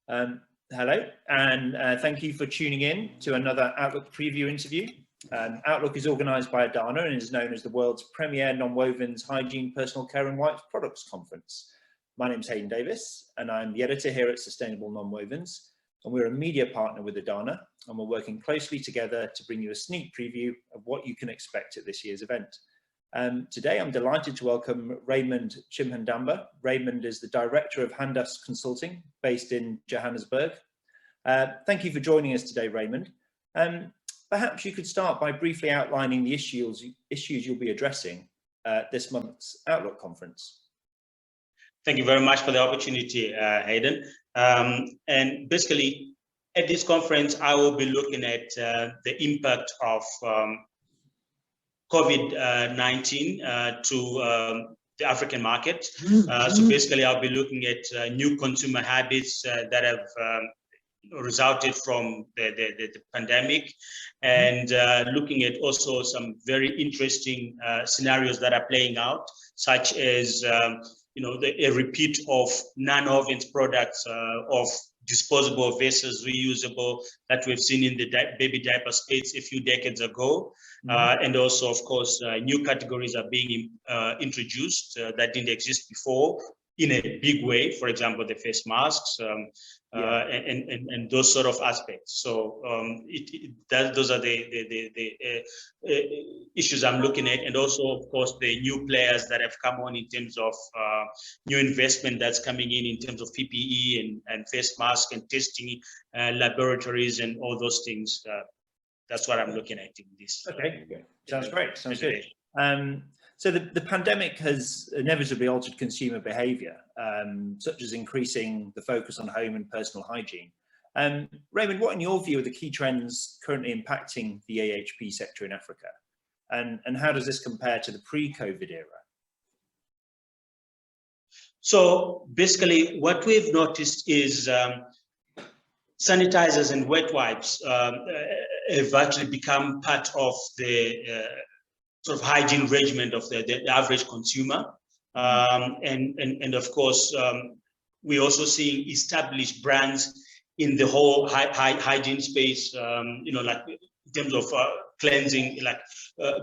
Hello, and thank you for tuning in to another Outlook preview interview. Outlook is organised by Adana and is known as the world's premier Nonwovens hygiene, personal care and wipes products conference. My name is Haydn Davis, and I'm the editor here at Sustainable Nonwovens, and we're a media partner with Adana, and we're working closely together to bring you a sneak preview of what you can expect at this year's event. Today, I'm delighted to welcome Raymond Chimhandamba. Raymond is the Director of Handas Consulting, based in Johannesburg. Thank you for joining us today, Raymond. Perhaps you could start by briefly outlining the issues you'll be addressing at this month's Outlook conference. Thank you very much for the opportunity, Hayden. And basically, at this conference, I will be looking at the impact of COVID-19 to the African market. So basically, I'll be looking at new consumer habits that have resulted from the pandemic, and looking at also some very interesting scenarios that are playing out, such as a repeat of Nonwovens products of disposable versus reusable that we've seen in the baby diaper space a few decades ago. And also, of course, new categories are being introduced that didn't exist before in a big way. For example, the face masks and those sort of aspects. So those are the issues I'm looking at, and also, of course, the new players that have come on in terms of new investment that's coming in terms of PPE and face mask and testing laboratories and all those things. That's what I'm looking at in this. Okay, sounds great. Sounds good. So the pandemic has inevitably altered consumer behaviour, such as increasing the focus on home and personal hygiene. Raymond, what in your view are the key trends currently impacting the AHP sector in Africa? And how does this compare to the pre-COVID era? So basically, what we've noticed is sanitizers and wet wipes have actually become part of the sort of hygiene regimen of the average consumer. And of course, we're also seeing established brands in the whole hygiene space, like in terms of cleansing, like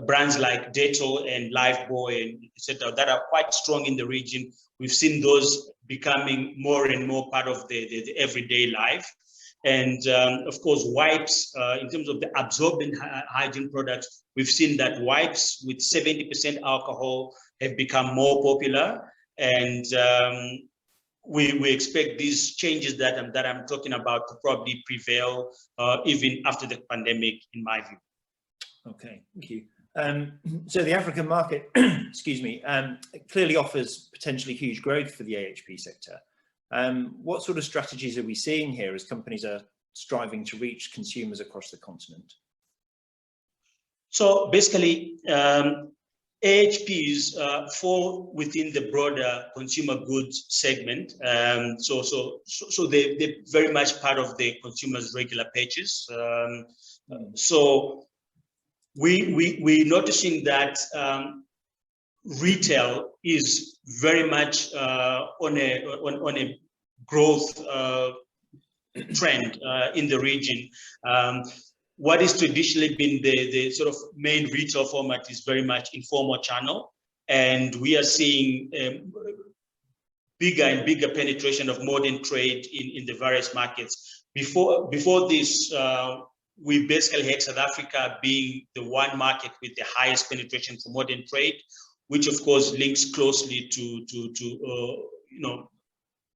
brands like Dettol and Lifebuoy and etc. that are quite strong in the region. We've seen those becoming more and more part of the everyday life. And of course, wipes, in terms of the absorbent hygiene products, we've seen that wipes with 70% alcohol have become more popular. And we expect these changes that I'm talking about to probably prevail even after the pandemic, in my view. Okay, thank you. So the African market, excuse me, clearly offers potentially huge growth for the AHP sector. What sort of strategies are we seeing here as companies are striving to reach consumers across the continent? So basically, AHPs fall within the broader consumer goods segment. So they're very much part of the consumer's regular purchase. So we're noticing that retail is very much on a growth trend in the region. What has traditionally been the sort of main retail format is very much informal channel, and we are seeing bigger and bigger penetration of modern trade in the various markets. Before this, we basically had South Africa being the one market with the highest penetration for modern trade, which of course links closely to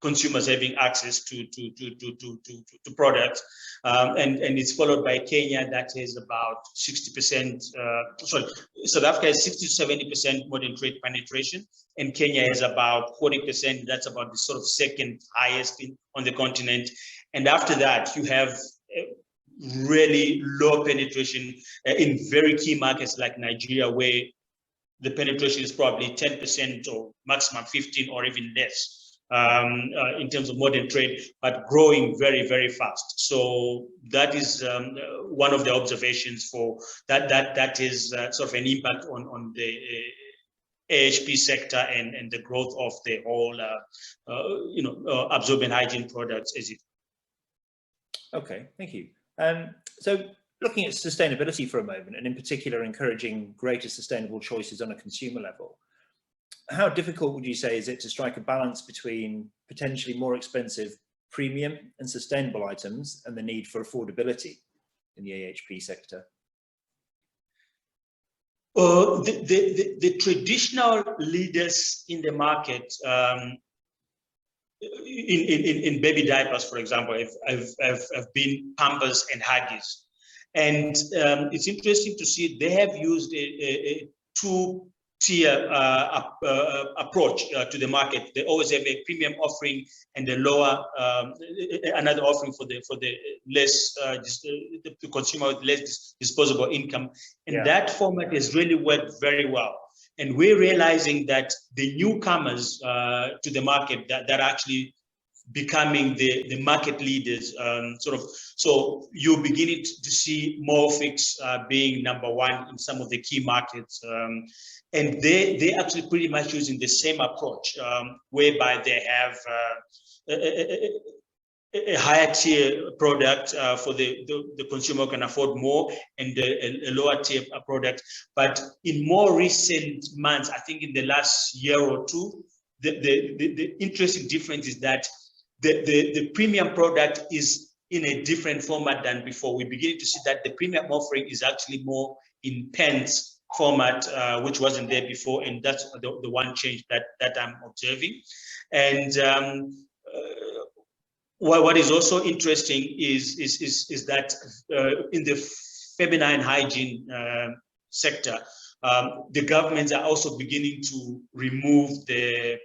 consumers having access to products, and it's followed by Kenya that is about 60%. South Africa has 60 to 70% modern trade penetration, and Kenya has about 40%. That's about the sort of second highest on the continent. And after that, you have really low penetration in very key markets like Nigeria, where the penetration is probably 10% or maximum 15 or even less in terms of modern trade, but growing very, very fast. So that is one of the observations for that is sort of an impact on the AHP sector and the growth of the whole absorbent hygiene products as it Okay, thank you. So looking at sustainability for a moment, and in particular encouraging greater sustainable choices on a consumer level, how difficult would you say is it to strike a balance between potentially more expensive premium and sustainable items and the need for affordability in the AHP sector? The traditional leaders in the market, in baby diapers, for example, have been Pampers and Huggies. And it's interesting to see they have used a two-tier approach to the market. They always have a premium offering and a lower, another offering for the less, the consumer with less disposable income. And that format has really worked very well. And we're realizing that the newcomers to the market that are actually becoming the market leaders, so you're beginning to see Morphix being number one in some of the key markets. And they actually pretty much using the same approach, whereby they have a higher tier product for the consumer who can afford more, and a lower tier product. But in more recent months, I think in the last year or two, the interesting difference is that the premium product is in a different format than before. We're beginning to see that the premium offering is actually more in pens format, which wasn't there before, and that's the one change that I'm observing. And what is also interesting is that in the feminine hygiene sector, the governments are also beginning to remove the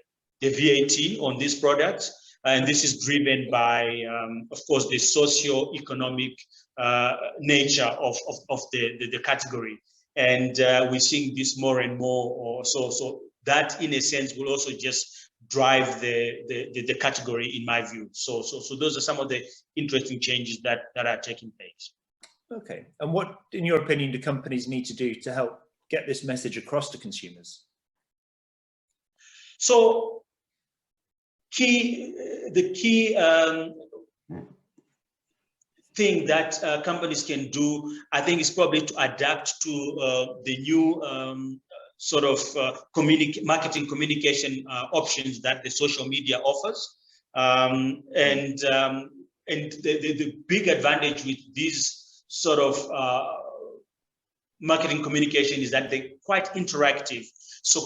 VAT on these products. And this is driven by, of course, the socio-economic nature of the category. And we're seeing this more and more. So that, in a sense, will also just drive the category, in my view. So those are some of the interesting changes that are taking place. Okay. And what, in your opinion, do companies need to do to help get this message across to consumers? So the key thing that companies can do, I think, is probably to adapt to the new sort of marketing communication options that the social media offers. And the big advantage with these sort of marketing communication is that they're quite interactive. So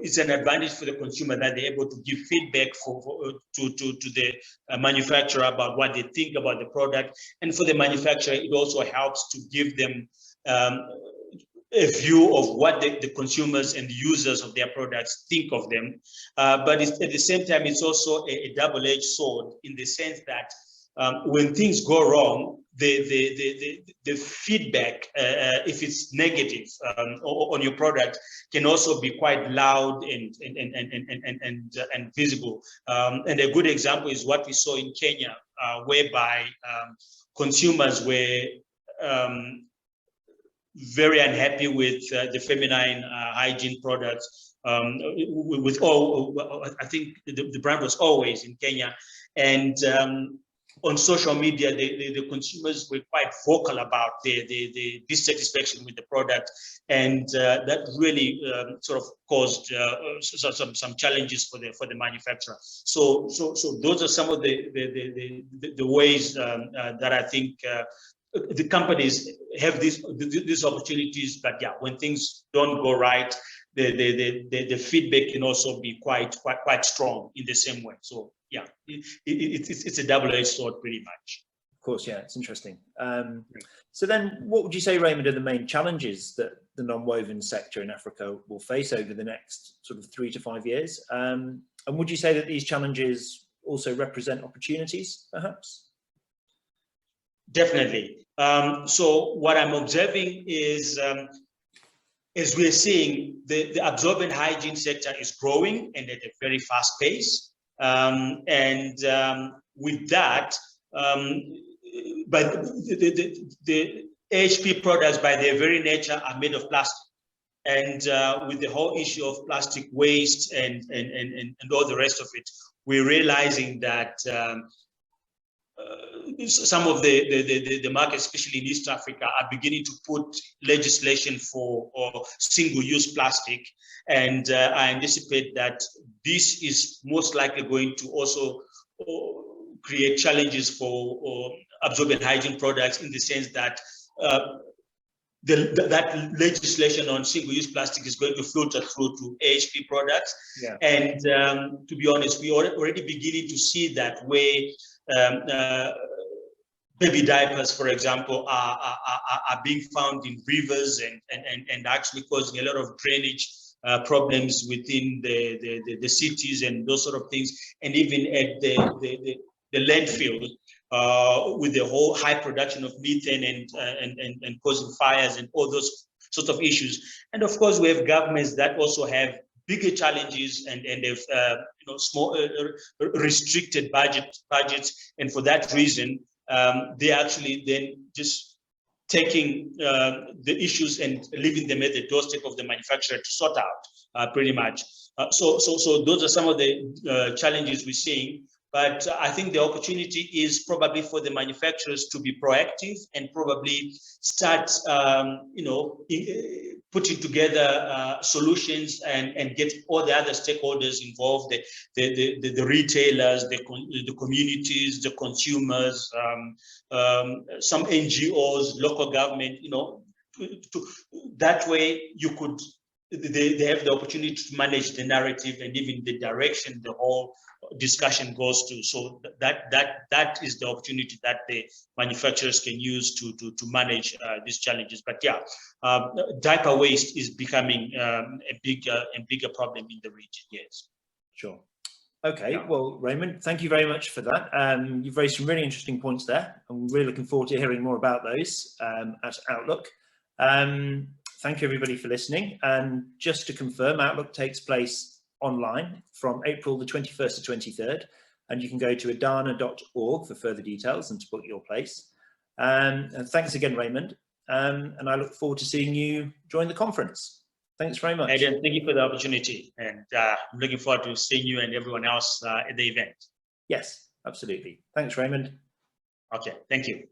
it's an advantage for the consumer that they're able to give feedback to the manufacturer about what they think about the product. And for the manufacturer, it also helps to give them a view of what the consumers and users of their products think of them. But at the same time, it's also a double-edged sword, in the sense that when things go wrong, the feedback, if it's negative on your product, can also be quite loud and visible. And a good example is what we saw in Kenya, whereby consumers were very unhappy with the feminine hygiene products. With I think the brand was Always in Kenya, and on social media, the consumers were quite vocal about the dissatisfaction with the product, and that really sort of caused some challenges for the manufacturer. So those are some of the ways that I think the companies have these opportunities. But yeah, when things don't go right, the feedback can also be quite strong in the same way. So yeah, it's a double-edged sword, pretty much. Of course, yeah, it's interesting. So then, what would you say, Raymond, are the main challenges that the non-woven sector in Africa will face over the next sort of 3 to 5 years? And would you say that these challenges also represent opportunities, perhaps? Definitely. So what I'm observing is, as we're seeing, the absorbent hygiene sector is growing and at a very fast pace. With that, but the AHP products, by their very nature, are made of plastic. And with the whole issue of plastic waste and all the rest of it, we're realizing that some of the markets, especially in East Africa, are beginning to put legislation for single-use plastic, and I anticipate that this is most likely going to also create challenges for absorbent hygiene products, in the sense that that legislation on single-use plastic is going to filter through to AHP products. Yeah. And to be honest, we are already beginning to see that way. Baby diapers, for example, are being found in rivers and actually causing a lot of drainage problems within the cities and those sort of things, and even at the landfill, with the whole high production of methane and causing fires and all those sorts of issues. And of course, we have governments that also have bigger challenges and have small restricted budgets, and for that reason, they actually then just taking the issues and leaving them at the doorstep of the manufacturer to sort out, pretty much. So those are some of the challenges we're seeing. But I think the opportunity is probably for the manufacturers to be proactive and probably start, putting together solutions and get all the other stakeholders involved, the retailers, the communities, the consumers, some NGOs, local government, that way they have the opportunity to manage the narrative and even the direction the whole discussion goes to. So that is the opportunity that the manufacturers can use to manage these challenges. But yeah, diaper waste is becoming a bigger problem in the region. Yes. Sure. Okay. Yeah. Well, Raymond, thank you very much for that. You've raised some really interesting points there. I'm really looking forward to hearing more about those at Outlook. Thank you everybody for listening. And just to confirm, Outlook takes place online from April the 21st to 23rd, and you can go to adana.org for further details and to book your place. And thanks again, Raymond. And I look forward to seeing you join the conference. Thanks very much. Haydn, thank you for the opportunity, and I'm looking forward to seeing you and everyone else at the event. Yes, absolutely. Thanks, Raymond. Okay, thank you.